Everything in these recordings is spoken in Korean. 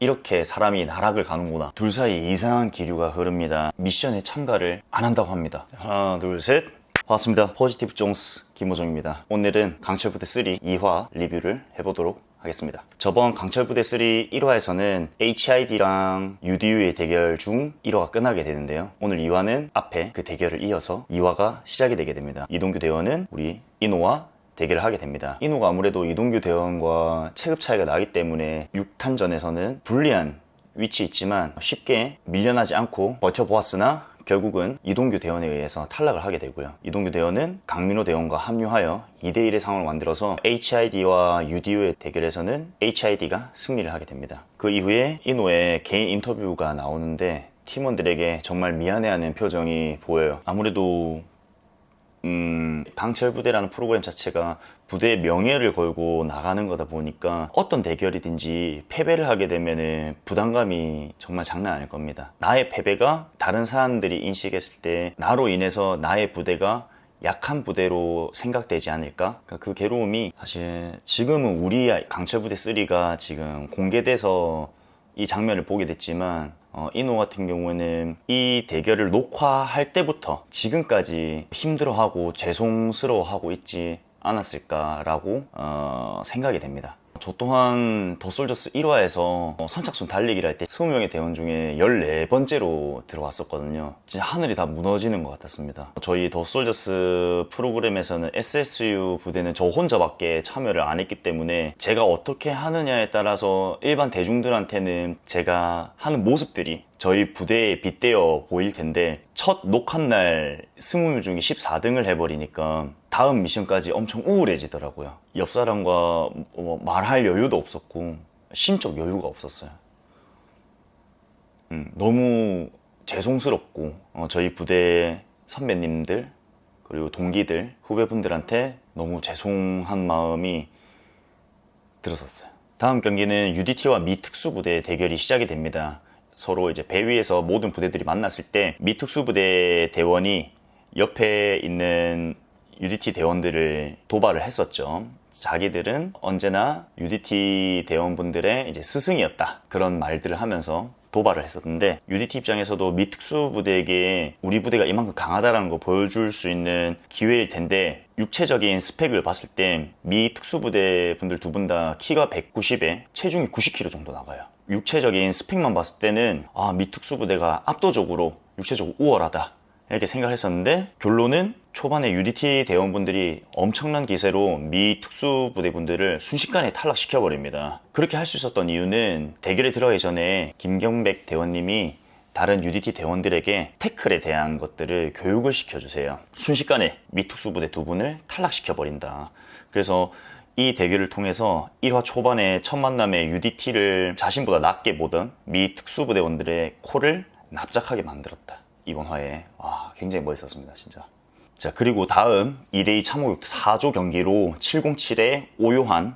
이렇게 사람이 나락을 가는구나. 둘 사이에 이상한 기류가 흐릅니다. 미션에 참가를 안 한다고 합니다. 하나, 둘, 셋. 반갑습니다. 포지티브 존스 김호정입니다. 오늘은 강철부대 3 2화 리뷰를 해보도록 하겠습니다. 저번 강철부대 3 1화에서는 HID랑 UDU의 대결 중 1화가 끝나게 되는데요. 오늘 2화는 앞에 그 대결을 이어서 2화가 시작이 되게 됩니다. 이동규 대원은 우리 인호와 대결을 하게 됩니다. 인호가 아무래도 이동규 대원과 체급 차이가 나기 때문에 6탄전에서는 불리한 위치에 있지만 쉽게 밀려나지 않고 버텨보았으나 결국은 이동규 대원에 의해서 탈락을 하게 되고요. 이동규 대원은 강민호 대원과 합류하여 2대1의 상황을 만들어서 HID와 UDU의 대결에서는 HID가 승리를 하게 됩니다. 그 이후에 인호의 개인 인터뷰가 나오는데 팀원들에게 정말 미안해하는 표정이 보여요. 아무래도 강철부대라는 프로그램 자체가 부대의 명예를 걸고 나가는 거다 보니까 어떤 대결이든지 패배를 하게 되면은 부담감이 정말 장난 아닐 겁니다. 나의 패배가 다른 사람들이 인식했을 때 나로 인해서 나의 부대가 약한 부대로 생각되지 않을까? 그 괴로움이 사실 지금은 우리 강철부대 3가 지금 공개돼서 이 장면을 보게 됐지만 인호 같은 경우에는 이 대결을 녹화할 때부터 지금까지 힘들어하고 죄송스러워하고 있지 않았을까라고 생각이 됩니다. 저 또한 더솔저스 1화에서 선착순 달리기를 할 때 20명의 대원 중에 14번째로 들어왔었거든요. 진짜 하늘이 다 무너지는 것 같았습니다. 저희 더솔저스 프로그램에서는 SSU 부대는 저 혼자밖에 참여를 안 했기 때문에 제가 어떻게 하느냐에 따라서 일반 대중들한테는 제가 하는 모습들이 저희 부대에 빗대어 보일 텐데 첫 녹화날 20명 중에 14등을 해버리니까 다음 미션까지 엄청 우울해지더라고요. 옆 사람과 말할 여유도 없었고 심적 여유가 없었어요. 너무 죄송스럽고 저희 부대 선배님들 그리고 동기들 후배분들한테 너무 죄송한 마음이 들었었어요. 다음 경기는 UDT와 미 특수부대의 대결이 시작이 됩니다. 서로 이제 배 위에서 모든 부대들이 만났을 때 미 특수부대 대원이 옆에 있는 UDT 대원들을 도발을 했었죠. 자기들은 언제나 UDT 대원분들의 이제 스승이었다. 그런 말들을 하면서 도발을 했었는데 UDT 입장에서도 미 특수부대에게 우리 부대가 이만큼 강하다는 거 보여줄 수 있는 기회일 텐데 육체적인 스펙을 봤을 때 미 특수부대 분들 두 분 다 키가 190에 체중이 90kg 정도 나가요. 육체적인 스펙만 봤을 때는 미 특수부대가 압도적으로 육체적으로 우월하다 이렇게 생각했었는데 결론은 초반에 UDT 대원분들이 엄청난 기세로 미 특수부대 분들을 순식간에 탈락시켜버립니다. 그렇게 할 수 있었던 이유는 대결에 들어가기 전에 김경백 대원님이 다른 UDT 대원들에게 태클에 대한 것들을 교육을 시켜주세요. 순식간에 미 특수부대 두 분을 탈락시켜버린다. 그래서 이 대결을 통해서 1화 초반에 첫 만남에 UDT를 자신보다 낮게 보던 미 특수부대원들의 코를 납작하게 만들었다. 이번 화에 굉장히 멋있었습니다 진짜. 자, 그리고 다음 2대2 참호육 4조 경기로 707의 오요한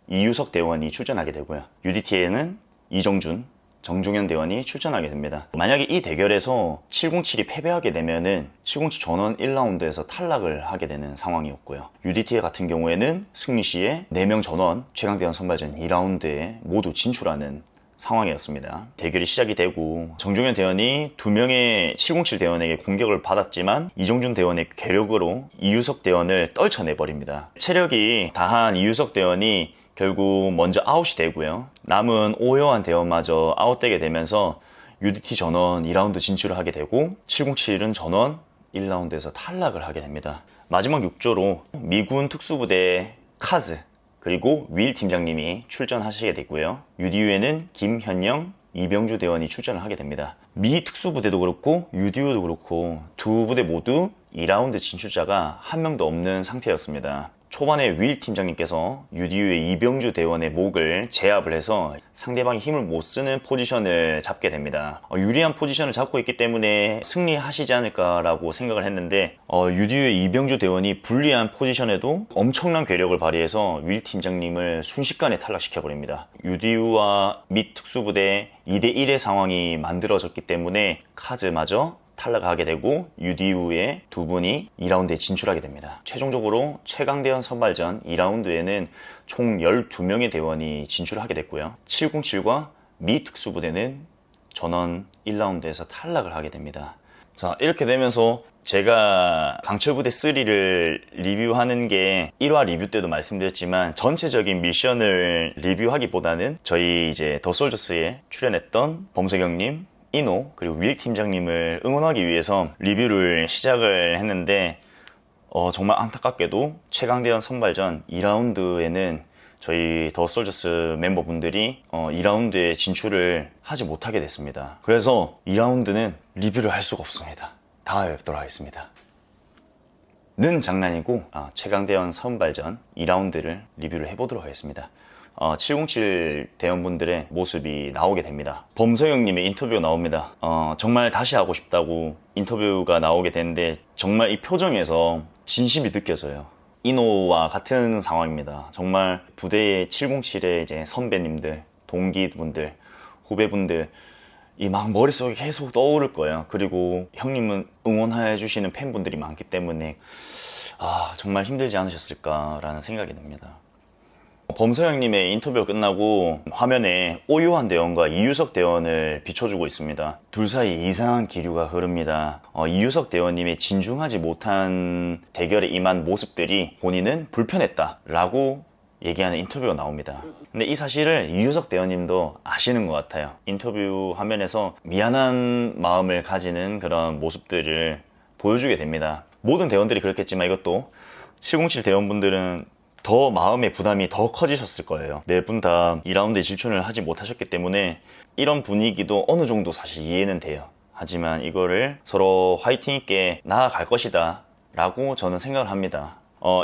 이유석 대원이 출전하게 되고요. UDT에는 이정준, 정종현 대원이 출전하게 됩니다. 만약에 이 대결에서 707이 패배하게 되면은 707 전원 1라운드에서 탈락을 하게 되는 상황이었고요. UDT 같은 경우에는 승리 시에 4명 전원 최강대원 선발전 2라운드에 모두 진출하는 상황이었습니다. 대결이 시작이 되고 정종현 대원이 2명의 707 대원에게 공격을 받았지만 이정준 대원의 괴력으로 이유석 대원을 떨쳐내버립니다. 체력이 다한 이유석 대원이 결국 먼저 아웃이 되고요. 남은 오요한 대원마저 아웃되게 되면서 UDT 전원 2라운드 진출을 하게 되고 707은 전원 1라운드에서 탈락을 하게 됩니다. 마지막 6조로 미군 특수부대 카즈 그리고 윌 팀장님이 출전하시게 되고요. UDU에는 김현영, 이병주 대원이 출전을 하게 됩니다. 미 특수부대도 그렇고 UDU도 그렇고 두 부대 모두 2라운드 진출자가 한 명도 없는 상태였습니다. 초반에 윌 팀장님께서 UDU의 이병주 대원의 목을 제압을 해서 상대방이 힘을 못 쓰는 포지션을 잡게 됩니다. 유리한 포지션을 잡고 있기 때문에 승리하시지 않을까라고 생각을 했는데 UDU의 이병주 대원이 불리한 포지션에도 엄청난 괴력을 발휘해서 윌 팀장님을 순식간에 탈락시켜버립니다. UDU와 미 특수부대 2대1의 상황이 만들어졌기 때문에 카즈마저 탈락하게 되고 UDU의 두 분이 2라운드에 진출하게 됩니다. 최종적으로 최강대원 선발전 2라운드에는 총 12명의 대원이 진출하게 됐고요. 707과 미 특수부대는 전원 1라운드에서 탈락을 하게 됩니다. 자, 이렇게 되면서 제가 강철부대 3를 리뷰하는 게 1화 리뷰 때도 말씀드렸지만 전체적인 미션을 리뷰하기보다는 저희 이제 더 솔저스에 출연했던 범석영님, 이노, 그리고 윌 팀장님을 응원하기 위해서 리뷰를 시작을 했는데 정말 안타깝게도 최강대원 선발전 2라운드에는 저희 더 솔저스 멤버분들이 2라운드에 진출을 하지 못하게 됐습니다. 그래서 2라운드는 리뷰를 할 수가 없습니다. 다음에 뵙도록 하겠습니다. 는 장난이고 최강대원 선발전 2라운드를 리뷰를 해보도록 하겠습니다. 707 대원분들의 모습이 나오게 됩니다. 범서영님의 인터뷰가 나옵니다. 정말 다시 하고 싶다고 인터뷰가 나오게 되는데 정말 이 표정에서 진심이 느껴져요. 이노와 같은 상황입니다. 정말 부대의 707의 이제 선배님들, 동기분들, 후배분들 이 막 머릿속에 계속 떠오를 거예요. 그리고 형님은 응원해 주시는 팬분들이 많기 때문에 정말 힘들지 않으셨을까라는 생각이 듭니다. 범서영님의 인터뷰가 끝나고 화면에 오유환 대원과 이유석 대원을 비춰주고 있습니다. 둘 사이 이상한 기류가 흐릅니다. 이유석 대원님의 진중하지 못한 대결에 임한 모습들이 본인은 불편했다라고 얘기하는 인터뷰가 나옵니다. 근데 이 사실을 이유석 대원님도 아시는 것 같아요. 인터뷰 화면에서 미안한 마음을 가지는 그런 모습들을 보여주게 됩니다. 모든 대원들이 그렇겠지만 이것도 707 대원분들은 더 마음의 부담이 더 커지셨을 거예요. 네 분 다 2라운드에 진출을 하지 못하셨기 때문에 이런 분위기도 어느 정도 사실 이해는 돼요. 하지만 이거를 서로 화이팅 있게 나아갈 것이다 라고 저는 생각을 합니다.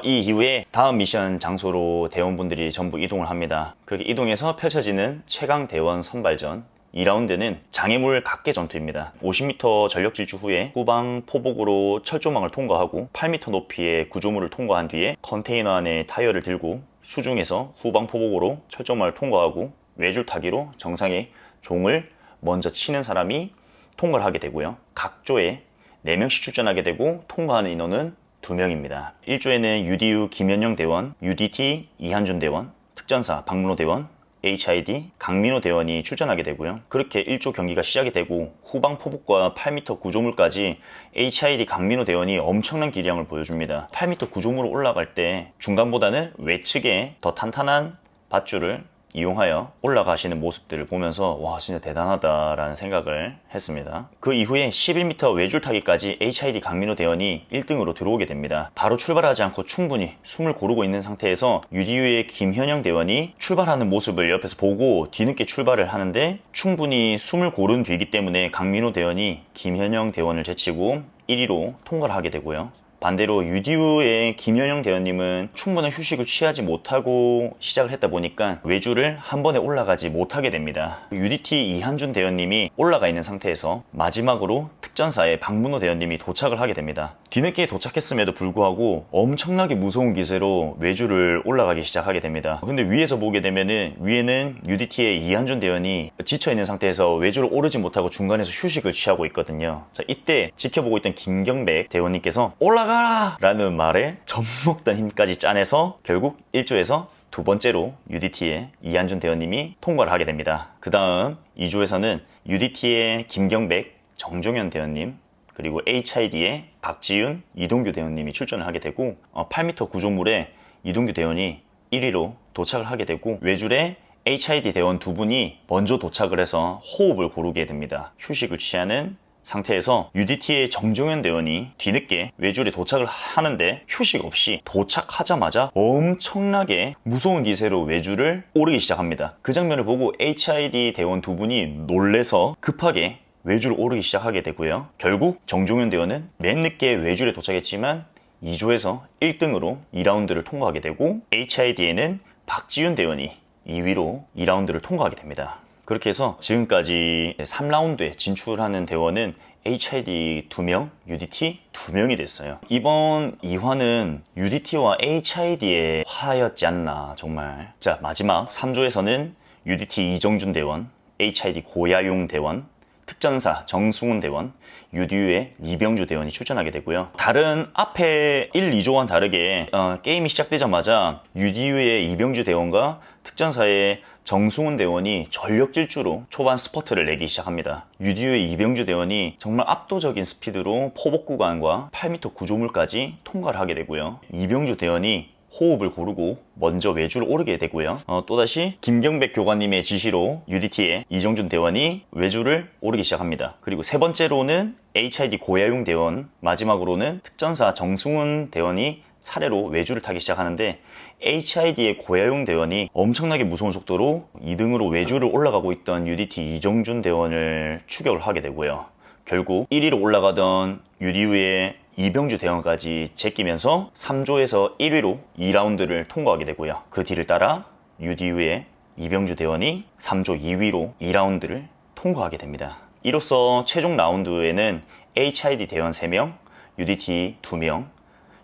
이 이후에 다음 미션 장소로 대원분들이 전부 이동을 합니다. 그렇게 이동해서 펼쳐지는 최강 대원 선발전 2라운드는 장애물 각계 전투입니다. 50m 전력 질주 후에 후방 포복으로 철조망을 통과하고 8m 높이의 구조물을 통과한 뒤에 컨테이너 안에 타이어를 들고 수중에서 후방 포복으로 철조망을 통과하고 외줄타기로 정상에 종을 먼저 치는 사람이 통과를 하게 되고요. 각 조에 4명씩 출전하게 되고 통과하는 인원은 2명입니다. 1조에는 UDU 김현영 대원, UDT 이한준 대원, 특전사 박문호 대원, HID 강민호 대원이 출전하게 되고요. 그렇게 1조 경기가 시작이 되고 후방 포복과 8m 구조물까지 HID 강민호 대원이 엄청난 기량을 보여줍니다. 8m 구조물로 올라갈 때 중간보다는 외측에 더 탄탄한 밧줄을 이용하여 올라가시는 모습들을 보면서 와 진짜 대단하다라는 생각을 했습니다. 그 이후에 11m 외줄타기까지 HID 강민호 대원이 1등으로 들어오게 됩니다. 바로 출발하지 않고 충분히 숨을 고르고 있는 상태에서 UDU의 김현영 대원이 출발하는 모습을 옆에서 보고 뒤늦게 출발을 하는데 충분히 숨을 고른 뒤이기 때문에 강민호 대원이 김현영 대원을 제치고 1위로 통과를 하게 되고요. 반대로 UDU의 김현영 대원님은 충분한 휴식을 취하지 못하고 시작을 했다 보니까 외줄을 한 번에 올라가지 못하게 됩니다. UDT 이한준 대원님이 올라가 있는 상태에서 마지막으로 특전사의 박문호 대원님이 도착을 하게 됩니다. 뒤늦게 도착했음에도 불구하고 엄청나게 무서운 기세로 외줄을 올라가기 시작하게 됩니다. 근데 위에서 보게 되면은 위에는 UDT의 이한준 대원이 지쳐있는 상태에서 외줄을 오르지 못하고 중간에서 휴식을 취하고 있거든요. 자, 이때 지켜보고 있던 김경백 대원님께서 올라가 라는 말에 젖먹던 힘까지 짜내서 결국 1조에서 두 번째로 UDT의 이한준 대원님이 통과를 하게 됩니다. 그 다음 2조에서는 UDT의 김경백, 정종현 대원님, 그리고 HID의 박지윤, 이동규 대원님이 출전을 하게 되고 8m 구조물에 이동규 대원이 1위로 도착을 하게 되고 외줄에 HID 대원 두 분이 먼저 도착을 해서 호흡을 고르게 됩니다. 휴식을 취하는 상태에서 UDT의 정종현 대원이 뒤늦게 외줄에 도착을 하는데 휴식 없이 도착하자마자 엄청나게 무서운 기세로 외줄을 오르기 시작합니다. 그 장면을 보고 HID 대원 두 분이 놀래서 급하게 외줄을 오르기 시작하게 되고요. 결국 정종현 대원은 맨 늦게 외줄에 도착했지만 2조에서 1등으로 2라운드를 통과하게 되고 HID에는 박지윤 대원이 2위로 2라운드를 통과하게 됩니다. 그렇게 해서 지금까지 3라운드에 진출하는 대원은 HID 2명, UDT 2명이 됐어요. 이번 2화는 UDT와 HID의 화였지 않나 정말. 자, 마지막 3조에서는 UDT 이정준 대원, HID 고야용 대원, 특전사 정승훈 대원, 유디유의 이병주 대원이 출전하게 되고요. 다른 앞에 1, 2조와는 다르게 게임이 시작되자마자 유디유의 이병주 대원과 특전사의 정승훈 대원이 전력 질주로 초반 스퍼트를 내기 시작합니다. 유디유의 이병주 대원이 정말 압도적인 스피드로 포복 구간과 8m 구조물까지 통과를 하게 되고요. 이병주 대원이 호흡을 고르고 먼저 외주를 오르게 되고요. 또다시 김경백 교관님의 지시로 UDT의 이정준 대원이 외주를 오르기 시작합니다. 그리고 세 번째로는 HID 고야용 대원, 마지막으로는 특전사 정승훈 대원이 차례로 외주를 타기 시작하는데 HID의 고야용 대원이 엄청나게 무서운 속도로 2등으로 외주를 올라가고 있던 UDT 이정준 대원을 추격을 하게 되고요. 결국 1위로 올라가던 유디유의 이병주 대원까지 제끼면서 3조에서 1위로 2라운드를 통과하게 되고요. 그 뒤를 따라 유디유의 이병주 대원이 3조 2위로 2라운드를 통과하게 됩니다. 이로써 최종 라운드에는 HID 대원 3명, UDT 2명,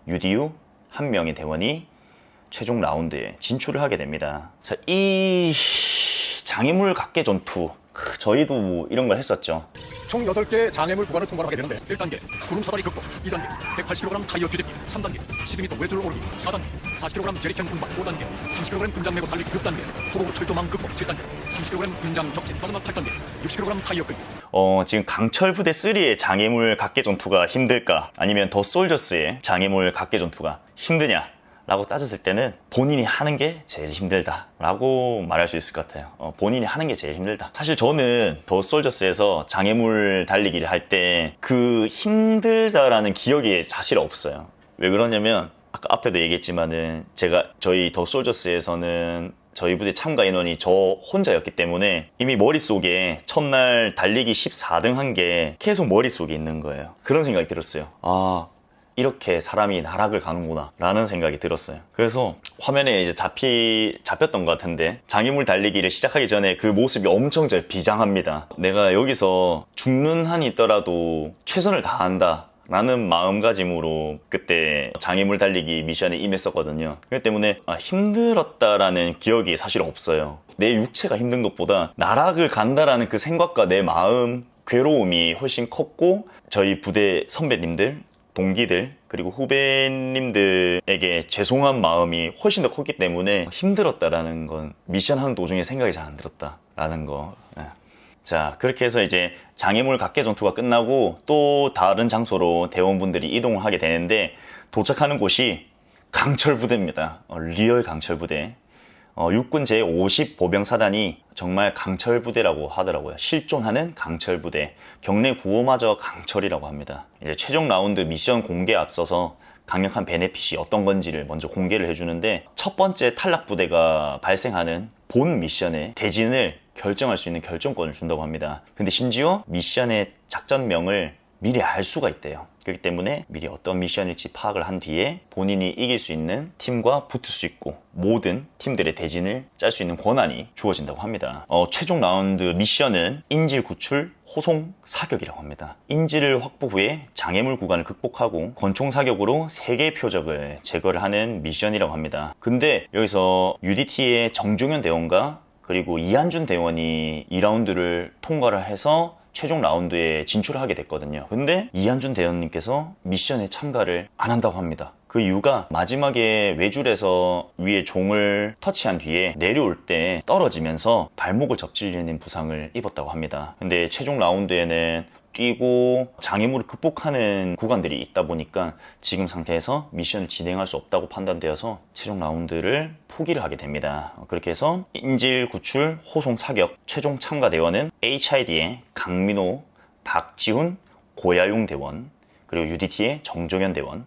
유디유 1명의 대원이 최종 라운드에 진출을 하게 됩니다. 자, 이 장애물 각계 전투, 저희도 이런 걸 했었죠. 총 8개의 장애물 구간을 통과하게 되는데 1단계 구름 사다리 극복, 2단계 180kg 타이어 뒤집기, 3단계 12m 외줄 오르기, 4단계 40kg 제리캔 운반, 5단계 30kg 군장 메고 달리기, 6단계 포복 철도망 극복, 7단계 30kg 군장 적진, 마지막 8단계 60kg 타이어 끌기. 지금 강철부대 3의 장애물 각계 전투가 힘들까? 아니면 더 솔저스의 장애물 각계 전투가 힘드냐? 라고 따졌을 때는 본인이 하는 게 제일 힘들다 라고 말할 수 있을 것 같아요. 본인이 하는 게 제일 힘들다. 사실 저는 더 솔저스에서 장애물 달리기를 할 때 그 힘들다라는 기억이 사실 없어요. 왜 그러냐면 아까 앞에도 얘기했지만은 제가 저희 더 솔저스에서는 저희 부대 참가 인원이 저 혼자였기 때문에 이미 머릿속에 첫날 달리기 14등 한 게 계속 머릿속에 있는 거예요. 그런 생각이 들었어요. 이렇게 사람이 나락을 가는구나 라는 생각이 들었어요. 그래서 화면에 이제 잡혔던 것 같은데 장애물 달리기를 시작하기 전에 그 모습이 엄청 비장합니다. 내가 여기서 죽는 한이 있더라도 최선을 다한다 라는 마음가짐으로 그때 장애물 달리기 미션에 임했었거든요. 그렇기 때문에 힘들었다라는 기억이 사실 없어요. 내 육체가 힘든 것보다 나락을 간다라는 그 생각과 내 마음 괴로움이 훨씬 컸고 저희 부대 선배님들 동기들 그리고 후배님들에게 죄송한 마음이 훨씬 더 컸기 때문에 힘들었다라는 건 미션 하는 도중에 생각이 잘 안 들었다라는 거. 자, 그렇게 해서 이제 장애물 각계 전투가 끝나고 또 다른 장소로 대원분들이 이동을 하게 되는데 도착하는 곳이 강철부대입니다. 리얼 강철부대. 육군 제50 보병사단이 정말 강철부대라고 하더라고요. 실존하는 강철부대. 경례 구호마저 강철이라고 합니다. 이제 최종 라운드 미션 공개에 앞서서 강력한 베네핏이 어떤 건지를 먼저 공개를 해주는데 첫 번째 탈락 부대가 발생하는 본 미션의 대진을 결정할 수 있는 결정권을 준다고 합니다. 근데 심지어 미션의 작전명을 미리 알 수가 있대요. 그렇기 때문에 미리 어떤 미션일지 파악을 한 뒤에 본인이 이길 수 있는 팀과 붙을 수 있고 모든 팀들의 대진을 짤 수 있는 권한이 주어진다고 합니다. 최종 라운드 미션은 인질 구출, 호송, 사격이라고 합니다. 인질을 확보 후에 장애물 구간을 극복하고 권총 사격으로 3개의 표적을 제거를 하는 미션이라고 합니다. 근데 여기서 UDT의 정종현 대원과 그리고 이한준 대원이 2라운드를 통과를 해서 최종 라운드에 진출을 하게 됐거든요. 근데 이한준 대원님께서 미션에 참가를 안 한다고 합니다. 그 이유가 마지막에 외줄에서 위에 종을 터치한 뒤에 내려올 때 떨어지면서 발목을 접질리는 부상을 입었다고 합니다. 근데 최종 라운드에는 뛰고 장애물을 극복하는 구간들이 있다 보니까 지금 상태에서 미션을 진행할 수 없다고 판단되어서 최종 라운드를 포기를 하게 됩니다. 그렇게 해서 인질 구출, 호송 사격, 최종 참가 대원은 HID의 강민호, 박지훈, 고야용 대원, 그리고 UDT의 정종현 대원,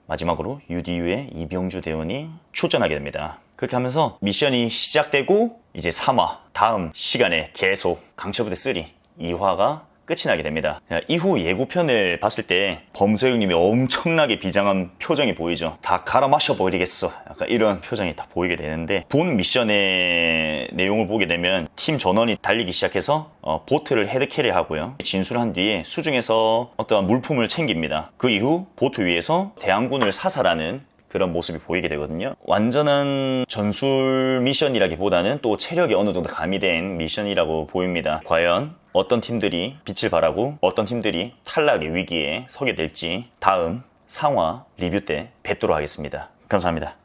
마지막으로 UDU의 이병주 대원이 출전하게 됩니다. 그렇게 하면서 미션이 시작되고 이제 3화 다음 시간에 계속 강철부대 3 2화가 끝이 나게 됩니다. 이후 예고편을 봤을 때 범서영님이 엄청나게 비장한 표정이 보이죠. 다 갈아 마셔버리겠어, 약간 이런 표정이 다 보이게 되는데 본 미션의 내용을 보게 되면 팀 전원이 달리기 시작해서 보트를 헤드캐리 하고요, 진술한 뒤에 수중에서 어떠한 물품을 챙깁니다. 그 이후 보트 위에서 대항군을 사살하는 그런 모습이 보이게 되거든요. 완전한 전술 미션이라기보다는 또 체력이 어느 정도 가미된 미션이라고 보입니다. 과연 어떤 팀들이 빛을 발하고 어떤 팀들이 탈락의 위기에 서게 될지 다음 상화 리뷰 때 뵙도록 하겠습니다. 감사합니다.